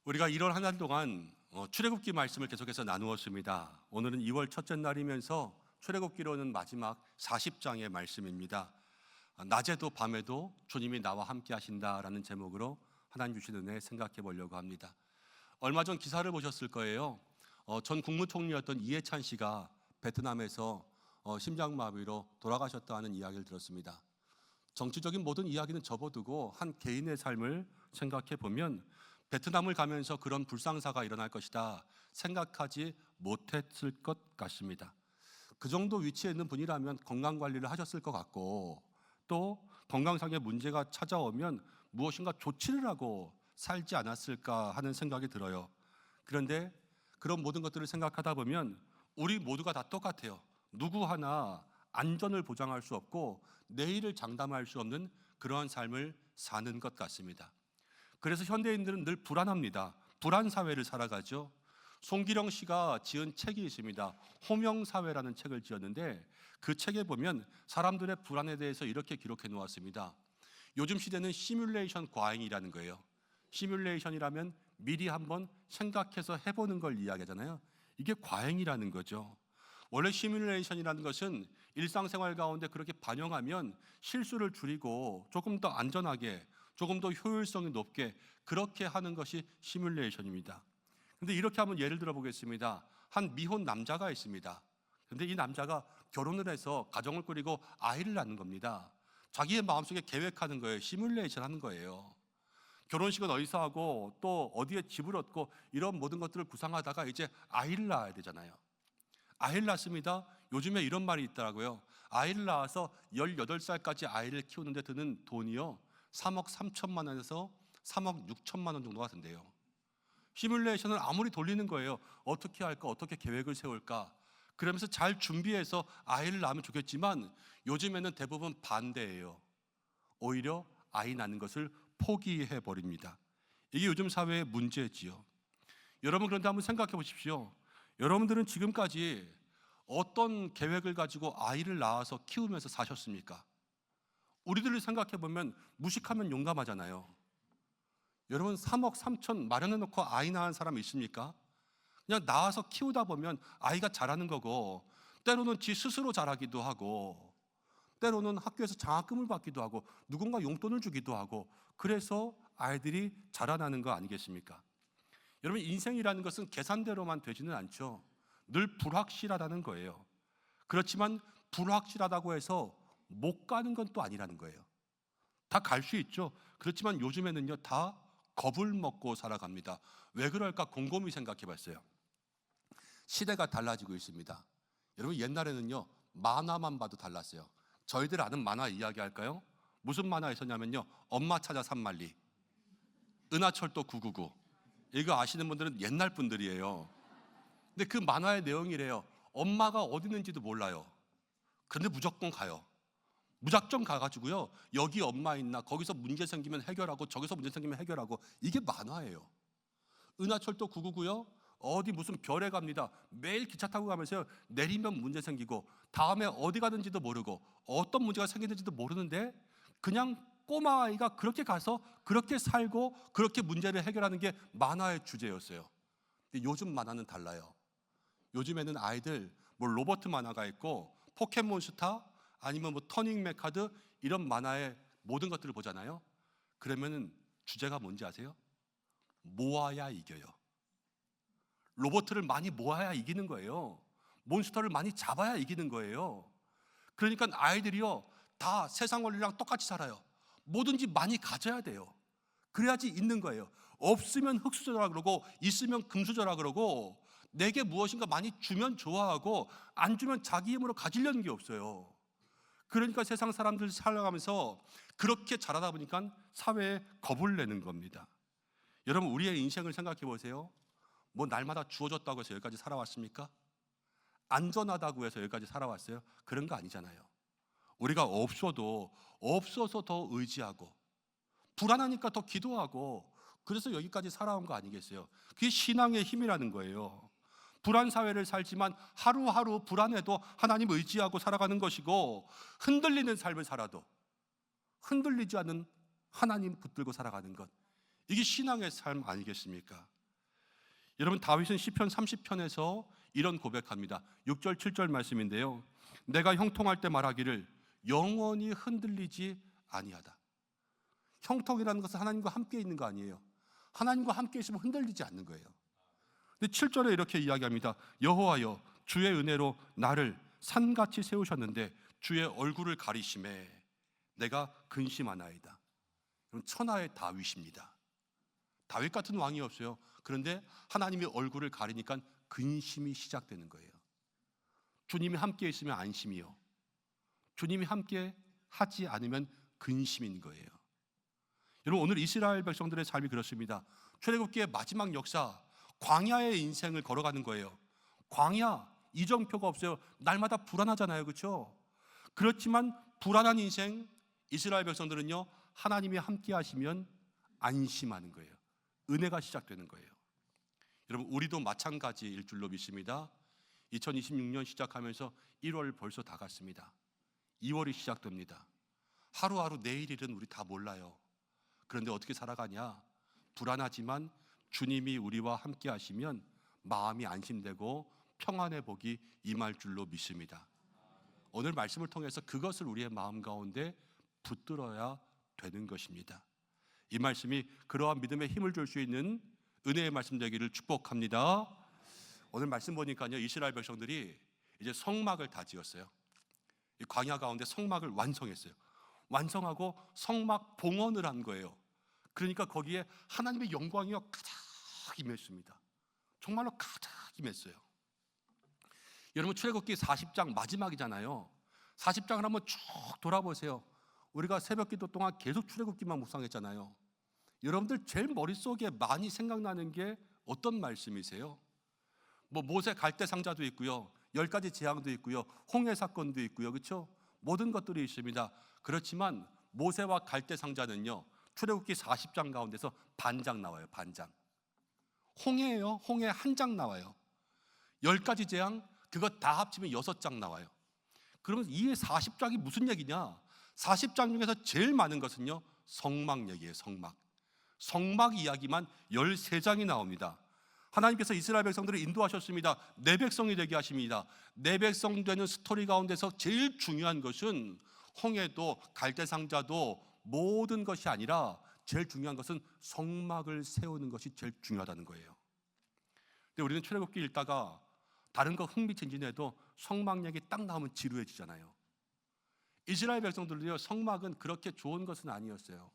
우리가 1월 한 달 동안 출애굽기 말씀을 계속해서 나누었습니다. 오늘은 2월 첫째 날이면서 출애굽기로는 마지막 40장의 말씀입니다. 낮에도 밤에도 주님이 나와 함께 하신다라는 제목으로 하나님 주신 은혜 생각해 보려고 합니다. 얼마 전 기사를 보셨을 거예요. 전 국무총리였던 이해찬 씨가 베트남에서 심장마비로 돌아가셨다는 이야기를 들었습니다. 정치적인 모든 이야기는 접어두고 한 개인의 삶을 생각해 보면 베트남을 가면서 그런 불상사가 일어날 것이다 생각하지 못했을 것 같습니다. 그 정도 위치에 있는 분이라면 건강관리를 하셨을 것 같고, 또 건강상의 문제가 찾아오면 무엇인가 조치를 하고 살지 않았을까 하는 생각이 들어요. 그런데 그런 모든 것들을 생각하다 보면 우리 모두가 다 똑같아요. 누구 하나 안전을 보장할 수 없고 내일을 장담할 수 없는 그러한 삶을 사는 것 같습니다. 그래서 현대인들은 늘 불안합니다. 불안 사회를 살아가죠. 송기령 씨가 지은 책이 있습니다. 호명사회라는 책을 지었는데 그 책에 보면 사람들의 불안에 대해서 이렇게 기록해 놓았습니다. 요즘 시대는 시뮬레이션 과잉이라는 거예요. 시뮬레이션이라면 미리 한번 생각해서 해보는 걸 이야기하잖아요. 이게 과잉이라는 거죠. 원래 시뮬레이션이라는 것은 일상생활 가운데 그렇게 반영하면 실수를 줄이고 조금 더 안전하게, 조금 더 효율성이 높게 그렇게 하는 것이 시뮬레이션입니다. 그런데 이렇게 한번 예를 들어 보겠습니다. 한 미혼 남자가 있습니다. 그런데 이 남자가 결혼을 해서 가정을 꾸리고 아이를 낳는 겁니다. 자기의 마음속에 계획하는 거예요. 시뮬레이션 하는 거예요. 결혼식은 어디서 하고 또 어디에 집을 얻고 이런 모든 것들을 구상하다가 이제 아이를 낳아야 되잖아요. 아이를 낳습니다. 요즘에 이런 말이 있더라고요. 아이를 낳아서 18살까지 아이를 키우는데 드는 돈이요 3억 3천만 원에서 3억 6천만 원 정도가 든대요. 시뮬레이션을 아무리 돌리는 거예요. 어떻게 할까? 어떻게 계획을 세울까? 그러면서 잘 준비해서 아이를 낳으면 좋겠지만 요즘에는 대부분 반대예요. 오히려 아이 낳는 것을 포기해 버립니다. 이게 요즘 사회의 문제지요. 여러분, 그런데 한번 생각해 보십시오. 여러분들은 지금까지 어떤 계획을 가지고 아이를 낳아서 키우면서 사셨습니까? 우리들을 생각해 보면 무식하면 용감하잖아요. 여러분, 3억 3천 마련해 놓고 아이 낳은 사람 있습니까? 그냥 낳아서 키우다 보면 아이가 자라는 거고, 때로는 지 스스로 자라기도 하고, 때로는 학교에서 장학금을 받기도 하고, 누군가 용돈을 주기도 하고, 그래서 아이들이 자라나는 거 아니겠습니까? 여러분, 인생이라는 것은 계산대로만 되지는 않죠. 늘 불확실하다는 거예요. 그렇지만 불확실하다고 해서 못 가는 건 또 아니라는 거예요. 다 갈 수 있죠. 그렇지만 요즘에는요, 다 겁을 먹고 살아갑니다. 왜 그럴까 곰곰이 생각해 봤어요. 시대가 달라지고 있습니다. 여러분, 옛날에는요, 만화만 봐도 달랐어요. 저희들 아는 만화 이야기 할까요? 무슨 만화 있었냐면요, 엄마 찾아 산만리, 은하철도 999. 이거 아시는 분들은 옛날 분들이에요. 근데 그 만화의 내용이래요. 엄마가 어디 있는지도 몰라요. 그런데 무조건 가요. 무작정 가가지고요, 여기 엄마 있나, 거기서 문제 생기면 해결하고 저기서 문제 생기면 해결하고. 이게 만화예요. 은하철도 999요, 어디 무슨 별에 갑니다. 매일 기차 타고 가면서 내리면 문제 생기고 다음에 어디 가는지도 모르고 어떤 문제가 생기는지도 모르는데 그냥 꼬마아이가 그렇게 가서 그렇게 살고 그렇게 문제를 해결하는 게 만화의 주제였어요. 근데 요즘 만화는 달라요. 요즘에는 아이들 뭐 로버트 만화가 있고 포켓몬스타 아니면 뭐 터닝 메카드 이런 만화의 모든 것들을 보잖아요. 그러면은 주제가 뭔지 아세요? 모아야 이겨요. 로봇을 많이 모아야 이기는 거예요. 몬스터를 많이 잡아야 이기는 거예요. 그러니까 아이들이요, 다 세상 원리랑 똑같이 살아요. 뭐든지 많이 가져야 돼요. 그래야지 있는 거예요. 없으면 흙수저라 그러고 있으면 금수저라 그러고, 내게 무엇인가 많이 주면 좋아하고 안 주면 자기 힘으로 가지려는 게 없어요. 그러니까 세상 사람들 살아가면서 그렇게 자라다 보니까 사회에 겁을 내는 겁니다. 여러분, 우리의 인생을 생각해 보세요. 뭐 날마다 주어졌다고 해서 여기까지 살아왔습니까? 안전하다고 해서 여기까지 살아왔어요? 그런 거 아니잖아요. 우리가 없어서 더 의지하고 불안하니까 더 기도하고 그래서 여기까지 살아온 거 아니겠어요? 그게 신앙의 힘이라는 거예요. 불안 사회를 살지만 하루하루 불안해도 하나님 의지하고 살아가는 것이고, 흔들리는 삶을 살아도 흔들리지 않는 하나님 붙들고 살아가는 것, 이게 신앙의 삶 아니겠습니까? 여러분, 다윗은 시편 30편에서 이런 고백합니다. 6절 7절 말씀인데요. 내가 형통할 때 말하기를 영원히 흔들리지 아니하다. 형통이라는 것은 하나님과 함께 있는 거 아니에요. 하나님과 함께 있으면 흔들리지 않는 거예요. 근데 7절에 이렇게 이야기합니다. 여호와여, 주의 은혜로 나를 산같이 세우셨는데 주의 얼굴을 가리심에 내가 근심하나이다. 그럼 천하의 다윗입니다. 다윗 같은 왕이 없어요. 그런데 하나님이 얼굴을 가리니까 근심이 시작되는 거예요. 주님이 함께 있으면 안심이요, 주님이 함께 하지 않으면 근심인 거예요. 여러분, 오늘 이스라엘 백성들의 삶이 그렇습니다. 출애굽기의 마지막 역사, 광야의 인생을 걸어가는 거예요. 광야, 이정표가 없어요. 날마다 불안하잖아요, 그렇죠? 그렇지만 불안한 인생, 이스라엘 백성들은요, 하나님이 함께 하시면 안심하는 거예요. 은혜가 시작되는 거예요. 여러분, 우리도 마찬가지일 줄로 믿습니다. 2026년 시작하면서 1월 벌써 다 갔습니다. 2월이 시작됩니다. 하루하루 내일 일은 우리 다 몰라요. 그런데 어떻게 살아가냐? 불안하지만 주님이 우리와 함께 하시면 마음이 안심되고 평안의 복이 임할 줄로 믿습니다. 오늘 말씀을 통해서 그것을 우리의 마음 가운데 붙들어야 되는 것입니다. 이 말씀이 그러한 믿음에 힘을 줄 수 있는 은혜의 말씀 되기를 축복합니다. 오늘 말씀 보니까요, 이스라엘 백성들이 이제 성막을 다 지었어요. 이 광야 가운데 성막을 완성했어요. 완성하고 성막 봉헌을 한 거예요. 그러니까 거기에 하나님의 영광이요 가득 임했습니다. 정말로 가득 임했어요. 여러분, 출애굽기 40장 마지막이잖아요. 40장을 한번 쭉 돌아보세요. 우리가 새벽 기도 동안 계속 출애굽기만 묵상했잖아요. 여러분들 제일 머릿속에 많이 생각나는 게 어떤 말씀이세요? 모세 갈대 상자도 있고요, 10가지 재앙도 있고요, 홍해 사건도 있고요, 그렇죠? 모든 것들이 있습니다. 그렇지만 모세와 갈대 상자는요, 출애굽기 40장 가운데서 반장 나와요. 반장. 홍해예요. 홍해 한 장 나와요. 10가지 재앙, 그거 다 합치면 6장 나와요. 그러면 이 40장이 무슨 얘기냐? 40장 중에서 제일 많은 것은요, 성막 얘기예요. 성막 이야기만 13장이 나옵니다. 하나님께서 이스라엘 백성들을 인도하셨습니다. 내 백성이 되게 하십니다. 내 백성 되는 스토리 가운데서 제일 중요한 것은 홍해도 갈대상자도 모든 것이 아니라 제일 중요한 것은 성막을 세우는 것이 제일 중요하다는 거예요. 근데 우리는 출애굽기 읽다가 다른 거 흥미진진해도 성막 얘기 딱 나오면 지루해지잖아요. 이스라엘 백성들도요, 성막은 그렇게 좋은 것은 아니었어요.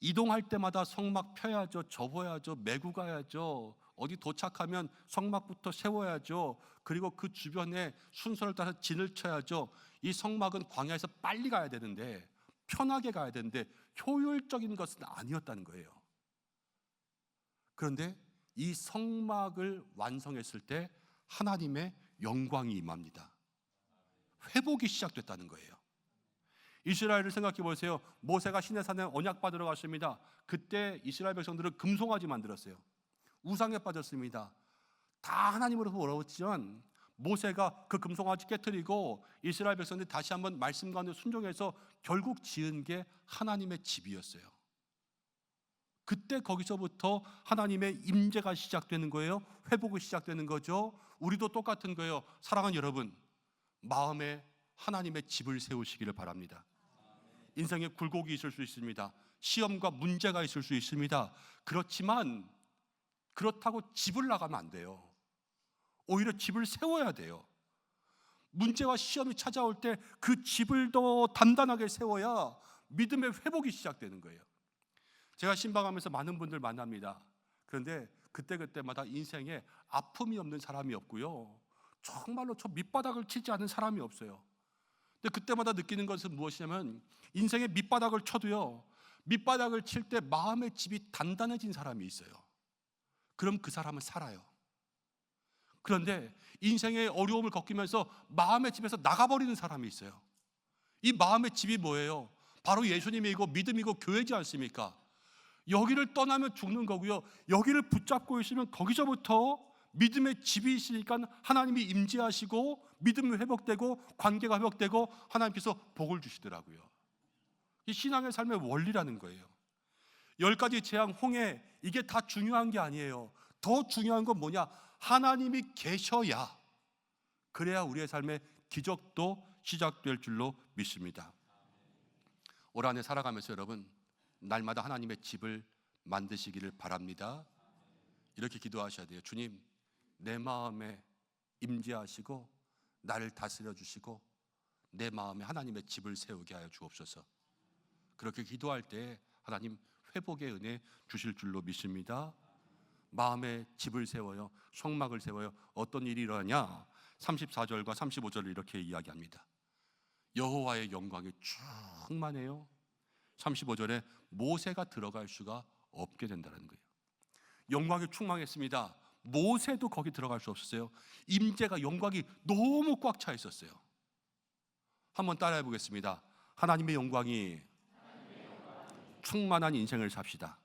이동할 때마다 성막 펴야죠, 접어야죠, 메고 가야죠, 어디 도착하면 성막부터 세워야죠, 그리고 그 주변에 순서를 따라서 진을 쳐야죠. 이 성막은 광야에서 빨리 가야 되는데, 편하게 가야 되는데 효율적인 것은 아니었다는 거예요. 그런데 이 성막을 완성했을 때 하나님의 영광이 임합니다. 회복이 시작됐다는 거예요. 이스라엘을 생각해 보세요. 모세가 시내산에 언약 받으러 갔습니다. 그때 이스라엘 백성들은 금송아지 만들었어요. 우상에 빠졌습니다. 다 하나님으로부터 어려웠지만 모세가 그 금송아지 깨뜨리고 이스라엘 백성들이 다시 한번 말씀 가운데 순종해서 결국 지은 게 하나님의 집이었어요. 그때 거기서부터 하나님의 임재가 시작되는 거예요. 회복이 시작되는 거죠. 우리도 똑같은 거예요. 사랑하는 여러분, 마음에 하나님의 집을 세우시기를 바랍니다. 인생에 굴곡이 있을 수 있습니다. 시험과 문제가 있을 수 있습니다. 그렇지만 그렇다고 집을 나가면 안 돼요. 오히려 집을 세워야 돼요. 문제와 시험이 찾아올 때 그 집을 더 단단하게 세워야 믿음의 회복이 시작되는 거예요. 제가 신방하면서 많은 분들 만납니다. 그런데 그때마다 인생에 아픔이 없는 사람이 없고요, 정말로 저 밑바닥을 치지 않은 사람이 없어요. 근데 그때마다 느끼는 것은 무엇이냐면, 인생의 밑바닥을 쳐도요, 밑바닥을 칠 때 마음의 집이 단단해진 사람이 있어요. 그럼 그 사람은 살아요. 그런데 인생의 어려움을 겪으면서 마음의 집에서 나가버리는 사람이 있어요. 이 마음의 집이 뭐예요? 바로 예수님이고 믿음이고 교회지 않습니까? 여기를 떠나면 죽는 거고요, 여기를 붙잡고 있으면 거기서부터 믿음의 집이 있으니까 하나님이 임재하시고 믿음이 회복되고 관계가 회복되고 하나님께서 복을 주시더라고요. 이 신앙의 삶의 원리라는 거예요. 10가지 재앙, 홍해, 이게 다 중요한 게 아니에요. 더 중요한 건 뭐냐? 하나님이 계셔야, 그래야 우리의 삶에 기적도 시작될 줄로 믿습니다. 올 한 해 살아가면서 여러분, 날마다 하나님의 집을 만드시기를 바랍니다. 이렇게 기도하셔야 돼요. 주님, 내 마음에 임재하시고 나를 다스려 주시고 내 마음에 하나님의 집을 세우게 하여 주옵소서. 그렇게 기도할 때 하나님 회복의 은혜 주실 줄로 믿습니다. 마음에 집을 세워요. 성막을 세워요. 어떤 일이 일어나냐? 34절과 35절을 이렇게 이야기합니다. 여호와의 영광이 충만해요. 35절에 모세가 들어갈 수가 없게 된다는 거예요. 영광이 충만했습니다. 모세도 거기 들어갈 수 없었어요. 임재가, 영광이 너무 꽉 차 있었어요. 한번 따라해 보겠습니다. 하나님의 영광이 충만한 인생을 삽시다.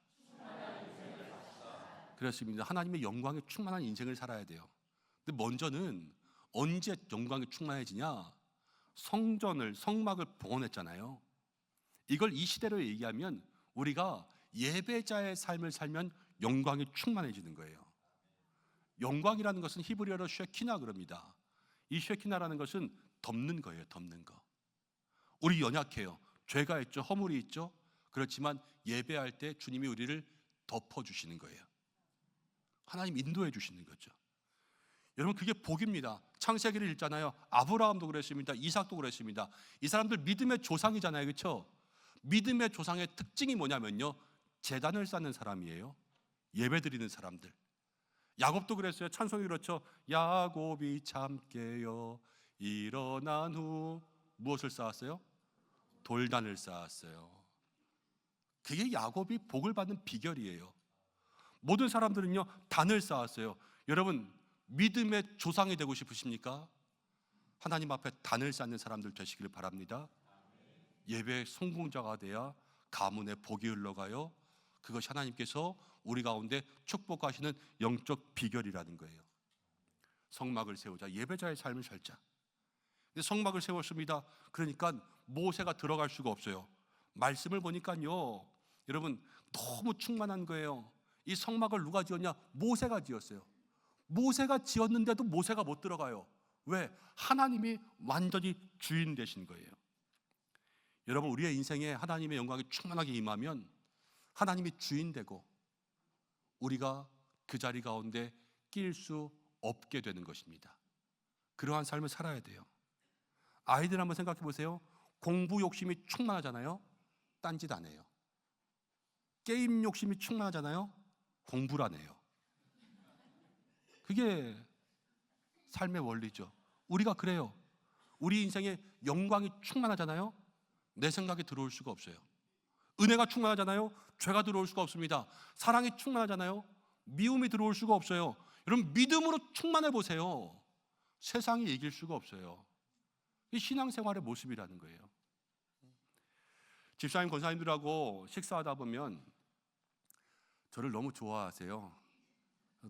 그렇습니다. 하나님의 영광이 충만한 인생을 살아야 돼요. 근데 먼저는 언제 영광이 충만해지냐? 성막을 봉헌했잖아요. 이걸 이 시대로 얘기하면 우리가 예배자의 삶을 살면 영광이 충만해지는 거예요. 영광이라는 것은 히브리어로 쉐키나 그럽니다. 이 쉐키나라는 것은 덮는 거예요. 덮는 거. 우리 연약해요. 죄가 있죠. 허물이 있죠. 그렇지만 예배할 때 주님이 우리를 덮어주시는 거예요. 하나님 인도해 주시는 거죠. 여러분, 그게 복입니다. 창세기를 읽잖아요. 아브라함도 그랬습니다. 이삭도 그랬습니다. 이 사람들 믿음의 조상이잖아요. 그렇죠? 믿음의 조상의 특징이 뭐냐면요, 제단을 쌓는 사람이에요. 예배드리는 사람들. 야곱도 그랬어요. 찬송이 그렇죠. 야곱이 참 깨어 일어난 후 무엇을 쌓았어요? 돌단을 쌓았어요. 그게 야곱이 복을 받는 비결이에요. 모든 사람들은요, 단을 쌓았어요. 여러분, 믿음의 조상이 되고 싶으십니까? 하나님 앞에 단을 쌓는 사람들 되시기를 바랍니다. 예배의 성공자가 돼야 가문에 복이 흘러가요. 그것이 하나님께서 우리 가운데 축복하시는 영적 비결이라는 거예요. 성막을 세우자. 예배자의 삶을 살자. 근데 성막을 세웠습니다. 그러니까 모세가 들어갈 수가 없어요. 말씀을 보니까요, 여러분, 너무 충만한 거예요. 이 성막을 누가 지었냐? 모세가 지었어요. 모세가 지었는데도 모세가 못 들어가요. 왜? 하나님이 완전히 주인 되신 거예요. 여러분, 우리의 인생에 하나님의 영광이 충만하게 임하면 하나님이 주인 되고 우리가 그 자리 가운데 낄 수 없게 되는 것입니다. 그러한 삶을 살아야 돼요. 아이들 한번 생각해 보세요. 공부 욕심이 충만하잖아요. 딴짓 안 해요. 게임 욕심이 충만하잖아요. 공부를 안 해요. 그게 삶의 원리죠. 우리가 그래요. 우리 인생에 영광이 충만하잖아요. 내 생각이 들어올 수가 없어요. 은혜가 충만하잖아요. 죄가 들어올 수가 없습니다. 사랑이 충만하잖아요. 미움이 들어올 수가 없어요. 여러분, 믿음으로 충만해 보세요. 세상이 이길 수가 없어요. 이 신앙생활의 모습이라는 거예요. 집사님, 권사님들하고 식사하다 보면 저를 너무 좋아하세요.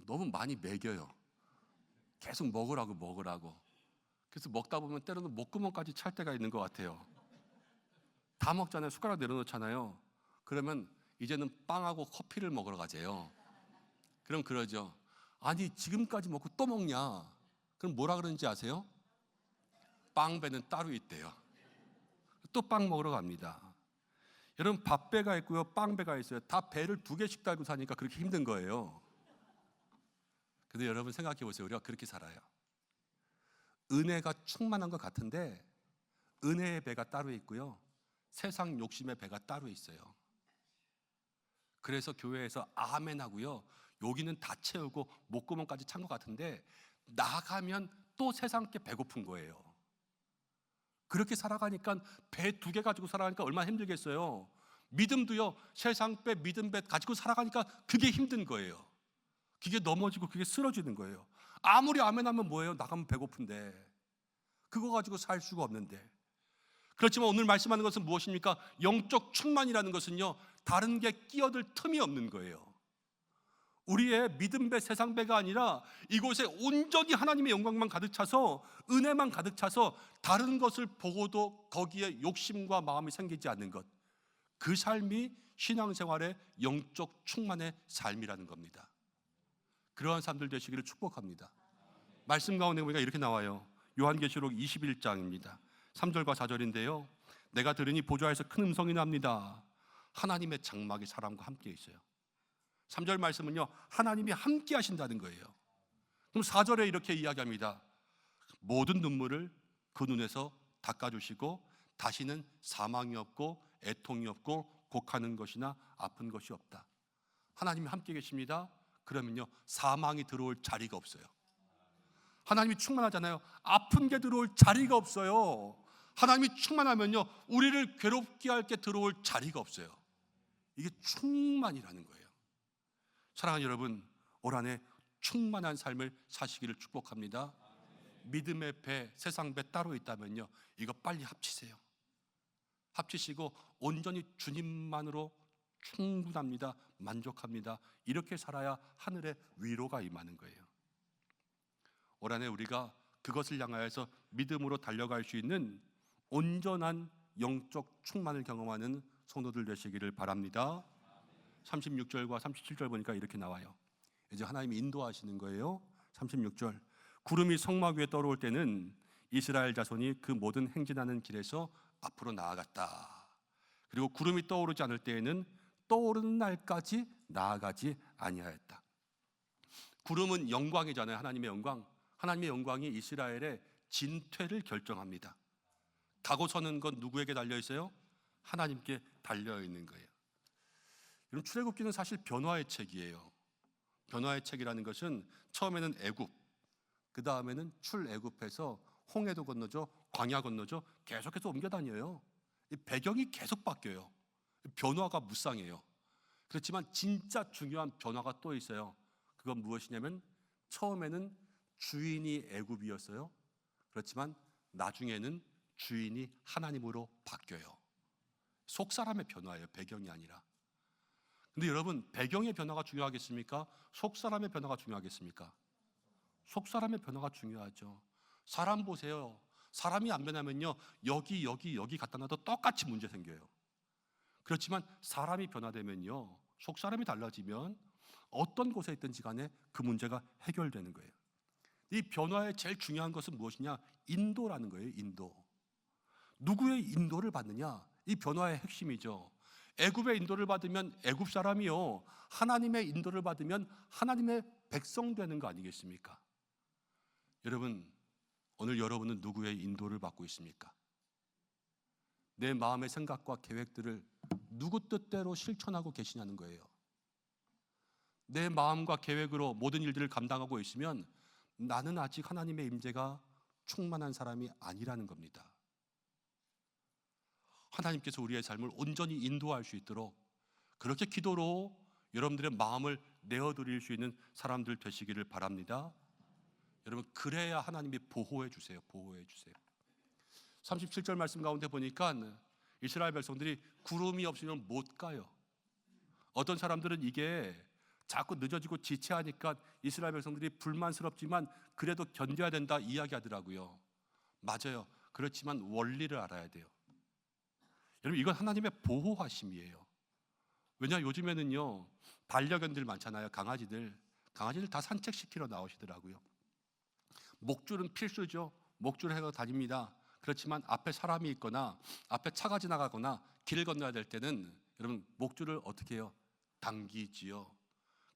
너무 많이 먹여요. 계속 먹으라고. 그래서 먹다 보면 때로는 목구멍까지 찰 때가 있는 것 같아요. 다 먹잖아요. 숟가락 내려놓잖아요. 그러면 이제는 빵하고 커피를 먹으러 가재요. 그럼 그러죠. 아니, 지금까지 먹고 또 먹냐? 그럼 뭐라 그러는지 아세요? 빵배는 따로 있대요. 또 빵 먹으러 갑니다. 여러분, 밥배가 있고요, 빵배가 있어요. 다 배를 2개씩 달고 사니까 그렇게 힘든 거예요. 근데 여러분, 생각해 보세요. 우리가 그렇게 살아요. 은혜가 충만한 것 같은데 은혜의 배가 따로 있고요, 세상 욕심의 배가 따로 있어요. 그래서 교회에서 아멘 하고요, 여기는 다 채우고 목구멍까지 찬 것 같은데 나가면 또 세상 게 배고픈 거예요. 그렇게 살아가니까 배 2개 가지고 살아가니까 얼마나 힘들겠어요. 믿음도요, 세상 배, 믿음 배 가지고 살아가니까 그게 힘든 거예요. 그게 넘어지고 그게 쓰러지는 거예요. 아무리 아멘 하면 뭐예요? 나가면 배고픈데 그거 가지고 살 수가 없는데. 그렇지만 오늘 말씀하는 것은 무엇입니까? 영적 충만이라는 것은요, 다른 게 끼어들 틈이 없는 거예요. 우리의 믿음배, 세상배가 아니라 이곳에 온전히 하나님의 영광만 가득 차서, 은혜만 가득 차서 다른 것을 보고도 거기에 욕심과 마음이 생기지 않는 것, 그 삶이 신앙생활의 영적 충만의 삶이라는 겁니다. 그러한 사람들 되시기를 축복합니다. 말씀 가운데 보니까 이렇게 나와요. 요한계시록 21장입니다. 3절과 4절인데요. 내가 들으니 보좌에서 큰 음성이 납니다. 하나님의 장막이 사람과 함께 있어요. 3절 말씀은요, 하나님이 함께 하신다는 거예요. 그럼 4절에 이렇게 이야기합니다. 모든 눈물을 그 눈에서 닦아주시고 다시는 사망이 없고 애통이 없고 곡하는 것이나 아픈 것이 없다. 하나님이 함께 계십니다. 그러면요, 사망이 들어올 자리가 없어요. 하나님이 충만하잖아요. 아픈 게 들어올 자리가 없어요. 하나님이 충만하면요, 우리를 괴롭게 할 게 들어올 자리가 없어요. 이게 충만이라는 거예요. 사랑하는 여러분, 올 한해 충만한 삶을 사시기를 축복합니다. 믿음의 배, 세상 배 따로 있다면요, 이거 빨리 합치세요. 합치시고 온전히 주님만으로 충분합니다. 만족합니다. 이렇게 살아야 하늘의 위로가 임하는 거예요. 올 한해 우리가 그것을 향하여서 믿음으로 달려갈 수 있는 온전한 영적 충만을 경험하는 성도들 되시기를 바랍니다. 36절과 37절 보니까 이렇게 나와요. 이제 하나님이 인도하시는 거예요. 36절, 구름이 성막 위에 떠오를 때는 이스라엘 자손이 그 모든 행진하는 길에서 앞으로 나아갔다. 그리고 구름이 떠오르지 않을 때에는 떠오르는 날까지 나아가지 아니하였다. 구름은 영광이잖아요. 하나님의 영광. 하나님의 영광이 이스라엘의 진퇴를 결정합니다. 가고 서는 건 누구에게 달려 있어요? 하나님께 달려 있는 거예요. 여러분, 출애굽기는 사실 변화의 책이에요. 변화의 책이라는 것은 처음에는 애굽, 그 다음에는 출애굽해서 홍해도 건너죠, 광야 건너죠, 계속해서 옮겨 다녀요. 이 배경이 계속 바뀌어요. 변화가 무쌍해요. 그렇지만 진짜 중요한 변화가 또 있어요. 그건 무엇이냐면 처음에는 주인이 애굽이었어요. 그렇지만 나중에는 주인이 하나님으로 바뀌어요. 속 사람의 변화예요. 배경이 아니라. 근데 여러분, 배경의 변화가 중요하겠습니까? 속 사람의 변화가 중요하겠습니까? 속 사람의 변화가 중요하죠. 사람 보세요. 사람이 안 변하면요, 여기 갖다 놔도 똑같이 문제 생겨요. 그렇지만 사람이 변화되면요, 속 사람이 달라지면 어떤 곳에 있든지 간에 그 문제가 해결되는 거예요. 이 변화의 제일 중요한 것은 무엇이냐? 인도라는 거예요. 인도. 누구의 인도를 받느냐? 이 변화의 핵심이죠. 애굽의 인도를 받으면 애굽 사람이요, 하나님의 인도를 받으면 하나님의 백성 되는 거 아니겠습니까? 여러분, 오늘 여러분은 누구의 인도를 받고 있습니까? 내 마음의 생각과 계획들을 누구 뜻대로 실천하고 계시냐는 거예요. 내 마음과 계획으로 모든 일들을 감당하고 있으면 나는 아직 하나님의 임재가 충만한 사람이 아니라는 겁니다. 하나님께서 우리의 삶을 온전히 인도할 수 있도록 그렇게 기도로 여러분들의 마음을 내어드릴 수 있는 사람들 되시기를 바랍니다. 여러분, 그래야 하나님이 보호해 주세요. 보호해 주세요. 37절 말씀 가운데 보니까 이스라엘 백성들이 구름이 없으면 못 가요. 어떤 사람들은 이게 자꾸 늦어지고 지체하니까 이스라엘 백성들이 불만스럽지만 그래도 견뎌야 된다 이야기하더라고요. 맞아요. 그렇지만 원리를 알아야 돼요. 여러분, 이건 하나님의 보호하심이에요. 왜냐, 요즘에는요, 반려견들 많잖아요. 강아지들 다 산책시키러 나오시더라고요. 목줄은 필수죠. 목줄을 해서 다닙니다. 그렇지만 앞에 사람이 있거나 앞에 차가 지나가거나 길을 건너야 될 때는 여러분, 목줄을 어떻게 해요? 당기지요.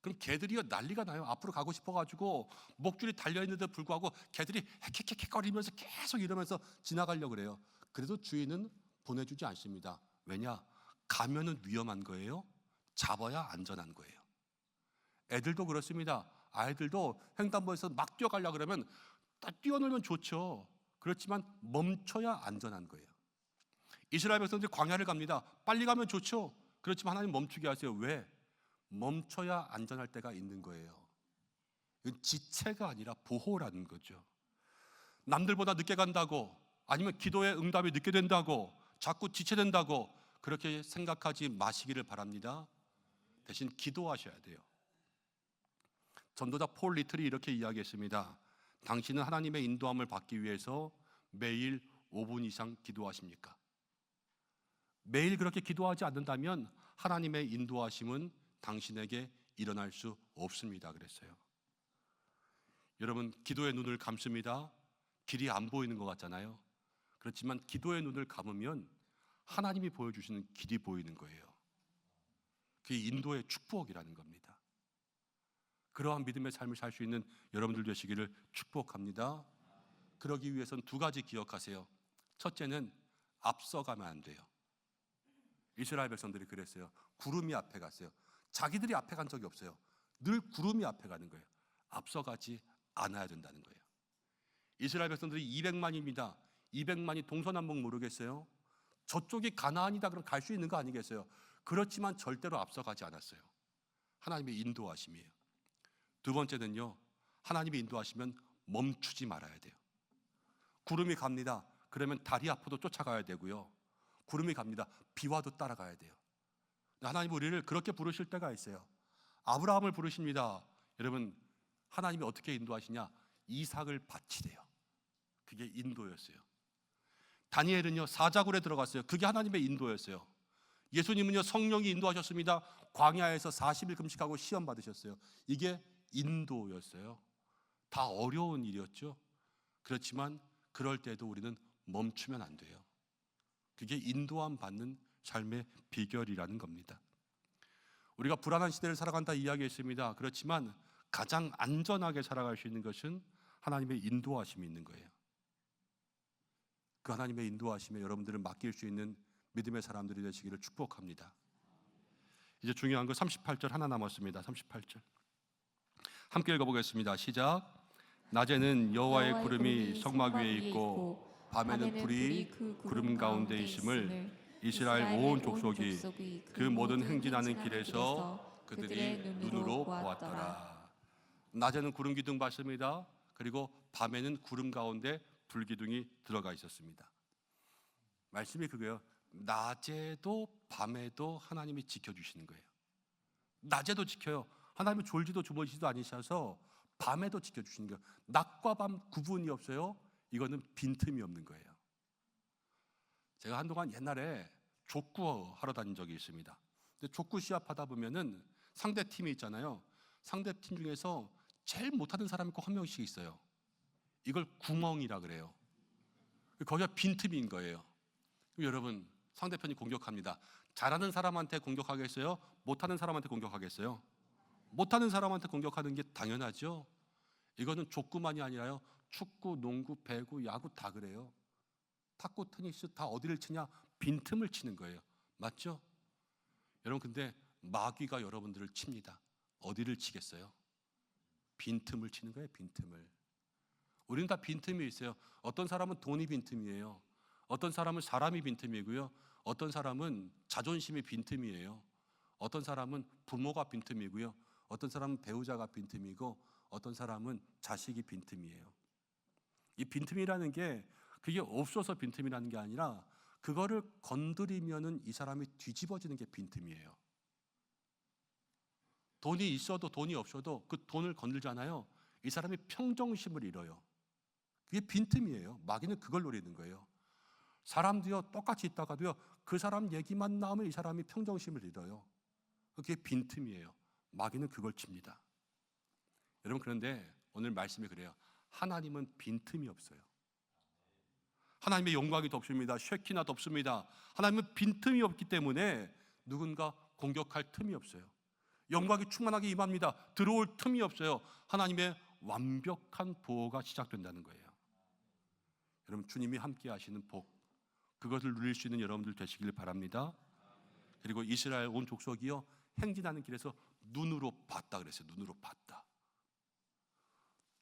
그럼 개들이요, 난리가 나요. 앞으로 가고 싶어가지고 목줄이 달려있는데 불구하고 개들이 헥헥헥거리면서 계속 이러면서 지나가려고 그래요. 그래도 주인은 보내주지 않습니다. 왜냐? 가면은 위험한 거예요. 잡아야 안전한 거예요. 애들도 그렇습니다. 아이들도 횡단보도에서 막 뛰어가려고 그러면 딱 뛰어놀면 좋죠. 그렇지만 멈춰야 안전한 거예요. 이스라엘 백성들이 광야를 갑니다. 빨리 가면 좋죠. 그렇지만 하나님 멈추게 하세요. 왜? 멈춰야 안전할 때가 있는 거예요. 이건 지체가 아니라 보호라는 거죠. 남들보다 늦게 간다고, 아니면 기도의 응답이 늦게 된다고, 자꾸 지체된다고 그렇게 생각하지 마시기를 바랍니다. 대신 기도하셔야 돼요. 전도자 폴 리틀이 이렇게 이야기했습니다. 당신은 하나님의 인도함을 받기 위해서 매일 5분 이상 기도하십니까? 매일 그렇게 기도하지 않는다면 하나님의 인도하심은 당신에게 일어날 수 없습니다. 그랬어요. 여러분, 기도의 눈을 감습니다. 길이 안 보이는 것 같잖아요. 그렇지만 기도의 눈을 감으면 하나님이 보여주시는 길이 보이는 거예요. 그게 인도의 축복이라는 겁니다. 그러한 믿음의 삶을 살 수 있는 여러분들 되시기를 축복합니다. 그러기 위해서는 두 가지 기억하세요. 첫째는 앞서가면 안 돼요. 이스라엘 백성들이 그랬어요. 구름이 앞에 갔어요. 자기들이 앞에 간 적이 없어요. 늘 구름이 앞에 가는 거예요. 앞서가지 않아야 된다는 거예요. 이스라엘 백성들이 200만입니다. 200만이 동서남북 모르겠어요. 저쪽이 가나안이다 그럼 갈 수 있는 거 아니겠어요? 그렇지만 절대로 앞서가지 않았어요. 하나님의 인도하심이에요. 두 번째는요, 하나님이 인도하시면 멈추지 말아야 돼요. 구름이 갑니다. 그러면 다리 앞으로 쫓아가야 되고요. 구름이 갑니다. 비 와도 따라가야 돼요. 하나님 우리를 그렇게 부르실 때가 있어요. 아브라함을 부르십니다. 여러분, 하나님이 어떻게 인도하시냐? 이삭을 바치래요. 그게 인도였어요. 다니엘은요, 사자굴에 들어갔어요. 그게 하나님의 인도였어요. 예수님은요, 성령이 인도하셨습니다. 광야에서 40일 금식하고 시험 받으셨어요. 이게 인도였어요. 다 어려운 일이었죠. 그렇지만 그럴 때도 우리는 멈추면 안 돼요. 그게 인도함 받는 삶의 비결이라는 겁니다. 우리가 불안한 시대를 살아간다 이야기했습니다. 그렇지만 가장 안전하게 살아갈 수 있는 것은 하나님의 인도하심이 있는 거예요. 그 하나님의 인도하심에 여러분들을 맡길 수 있는 믿음의 사람들이 되시기를 축복합니다. 이제 중요한 거 38절 하나 남았습니다. 38절 함께 읽어보겠습니다. 시작. 낮에는 여호와의 구름이 성막 위에 있고 밤에는 불이 그 구름 가운데 있음을 이스라엘 온 족속이 그 모든 행진하는 길에서 그들이 눈으로 보았더라. 낮에는 구름 기둥 봤습니다. 그리고 밤에는 구름 가운데 불 기둥이 들어가 있었습니다. 말씀이 그거예요. 낮에도 밤에도 하나님이 지켜주시는 거예요. 낮에도 지켜요. 하나님은 졸지도 주무시지도 않으셔서 밤에도 지켜주시는 거예요. 낮과 밤 구분이 없어요. 이거는 빈틈이 없는 거예요. 제가 한동안 옛날에 족구 하러 다닌 적이 있습니다. 근데 족구 시합하다 보면은 상대 팀이 있잖아요. 상대 팀 중에서 제일 못하는 사람이 꼭 한 명씩 있어요. 이걸 구멍이라 그래요. 거기가 빈틈인 거예요. 여러분, 상대편이 공격합니다. 잘하는 사람한테 공격하겠어요? 못하는 사람한테 공격하겠어요? 못하는 사람한테 공격하는 게 당연하죠. 이거는 족구만이 아니라요. 축구, 농구, 배구, 야구 다 그래요. 탁구, 테니스 다 어디를 치냐? 빈틈을 치는 거예요. 맞죠? 여러분, 근데 마귀가 여러분들을 칩니다. 어디를 치겠어요? 빈틈을 치는 거예요. 빈틈을. 우리는 다 빈틈이 있어요. 어떤 사람은 돈이 빈틈이에요. 어떤 사람은 사람이 빈틈이고요. 어떤 사람은 자존심이 빈틈이에요. 어떤 사람은 부모가 빈틈이고요. 어떤 사람은 배우자가 빈틈이고 어떤 사람은 자식이 빈틈이에요. 이 빈틈이라는 게 그게 없어서 빈틈이라는 게 아니라 그거를 건드리면은 이 사람이 뒤집어지는 게 빈틈이에요. 돈이 있어도 돈이 없어도 그 돈을 건들잖아요. 이 사람이 평정심을 잃어요. 그게 빈틈이에요. 마귀는 그걸 노리는 거예요. 사람도요, 똑같이 있다가도요, 그 사람 얘기만 나오면 이 사람이 평정심을 잃어요. 그게 빈틈이에요. 마귀는 그걸 칩니다. 여러분, 그런데 오늘 말씀이 그래요. 하나님은 빈틈이 없어요. 하나님의 영광이 덮습니다. 쉐키나 덮습니다. 하나님은 빈틈이 없기 때문에 누군가 공격할 틈이 없어요. 영광이 충만하게 임합니다. 들어올 틈이 없어요. 하나님의 완벽한 보호가 시작된다는 거예요. 여러분, 주님이 함께 하시는 복, 그것을 누릴 수 있는 여러분들 되시길 바랍니다. 그리고 이스라엘 온 족속이요, 행진하는 길에서 눈으로 봤다 그랬어요. 눈으로 봤다.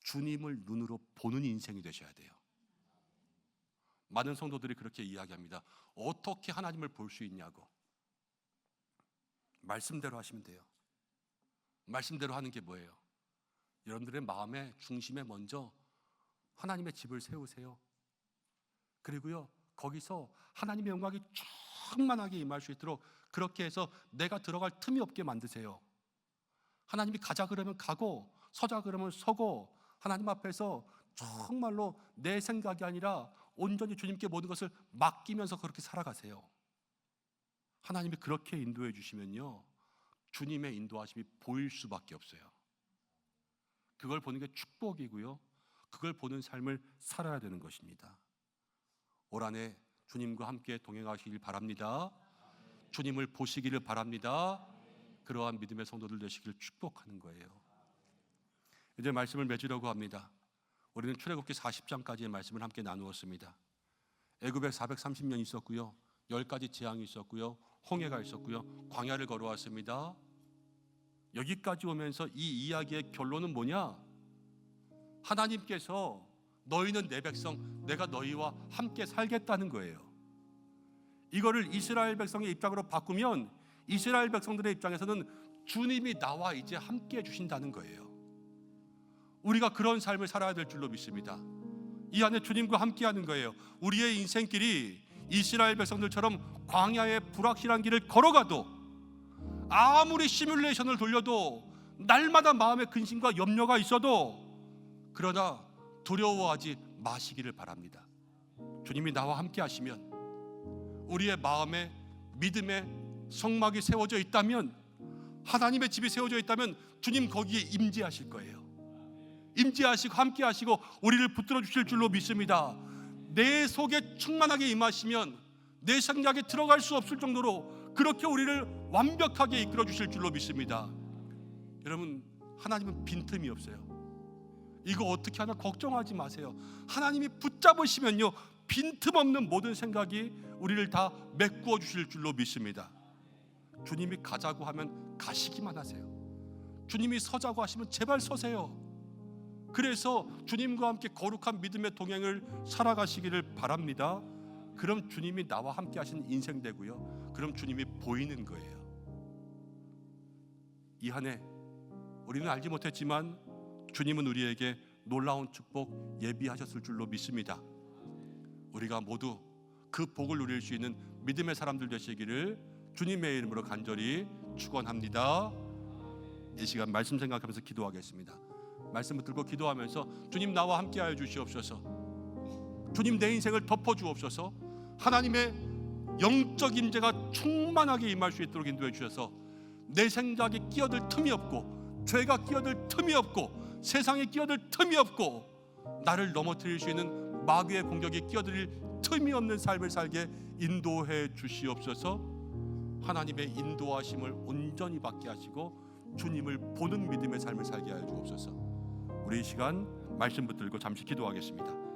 주님을 눈으로 보는 인생이 되셔야 돼요. 많은 성도들이 그렇게 이야기합니다. 어떻게 하나님을 볼 수 있냐고. 말씀대로 하시면 돼요. 말씀대로 하는 게 뭐예요? 여러분들의 마음의 중심에 먼저 하나님의 집을 세우세요. 그리고요, 거기서 하나님의 영광이 충만하게 임할 수 있도록 그렇게 해서 내가 들어갈 틈이 없게 만드세요. 하나님이 가자 그러면 가고 서자 그러면 서고 하나님 앞에서 정말로 내 생각이 아니라 온전히 주님께 모든 것을 맡기면서 그렇게 살아가세요. 하나님이 그렇게 인도해 주시면요, 주님의 인도하심이 보일 수밖에 없어요. 그걸 보는 게 축복이고요. 그걸 보는 삶을 살아야 되는 것입니다. 올 한해 주님과 함께 동행하시길 바랍니다. 주님을 보시기를 바랍니다. 그러한 믿음의 성도들 되시길 축복하는 거예요. 이제 말씀을 맺으려고 합니다. 우리는 출애굽기 40장까지의 말씀을 함께 나누었습니다. 애굽에 430년 있었고요. 10가지 재앙이 있었고요. 홍해가 있었고요. 광야를 걸어왔습니다. 여기까지 오면서 이 이야기의 결론은 뭐냐? 하나님께서 너희는 내 백성, 내가 너희와 함께 살겠다는 거예요. 이거를 이스라엘 백성의 입장으로 바꾸면 이스라엘 백성들의 입장에서는 주님이 나와 이제 함께 해주신다는 거예요. 우리가 그런 삶을 살아야 될 줄로 믿습니다. 이 안에 주님과 함께하는 거예요. 우리의 인생길이 이스라엘 백성들처럼 광야의 불확실한 길을 걸어가도, 아무리 시뮬레이션을 돌려도, 날마다 마음에 근심과 염려가 있어도, 그러나 두려워하지 마시기를 바랍니다. 주님이 나와 함께 하시면, 우리의 마음에 믿음의 성막이 세워져 있다면, 하나님의 집이 세워져 있다면 주님 거기에 임재하실 거예요. 임재하시고 함께 하시고 우리를 붙들어 주실 줄로 믿습니다. 내 속에 충만하게 임하시면 내 생각에 들어갈 수 없을 정도로 그렇게 우리를 완벽하게 이끌어 주실 줄로 믿습니다. 여러분, 하나님은 빈틈이 없어요. 이거 어떻게 하나 걱정하지 마세요. 하나님이 붙잡으시면요, 빈틈없는 모든 생각이 우리를 다 메꾸어 주실 줄로 믿습니다. 주님이 가자고 하면 가시기만 하세요. 주님이 서자고 하시면 제발 서세요. 그래서 주님과 함께 거룩한 믿음의 동행을 살아가시기를 바랍니다. 그럼 주님이 나와 함께 하신 인생 되고요, 그럼 주님이 보이는 거예요. 이 한 해 우리는 알지 못했지만 주님은 우리에게 놀라운 축복 예비하셨을 줄로 믿습니다. 우리가 모두 그 복을 누릴 수 있는 믿음의 사람들 되시기를 주님의 이름으로 간절히 축원합니다. 이 시간 말씀 생각하면서 기도하겠습니다. 말씀 붙들고 기도하면서 주님 나와 함께하여 주시옵소서. 주님 내 인생을 덮어주옵소서. 하나님의 영적 임재가 충만하게 임할 수 있도록 인도해 주셔서 내 생각에 끼어들 틈이 없고, 죄가 끼어들 틈이 없고, 세상에 끼어들 틈이 없고, 나를 넘어뜨릴 수 있는 마귀의 공격에 끼어들 틈이 없는 삶을 살게 인도해 주시옵소서. 하나님의 인도하심을 온전히 받게 하시고 주님을 보는 믿음의 삶을 살게 하여 주옵소서. 우리 이 시간 말씀 붙들고 잠시 기도하겠습니다.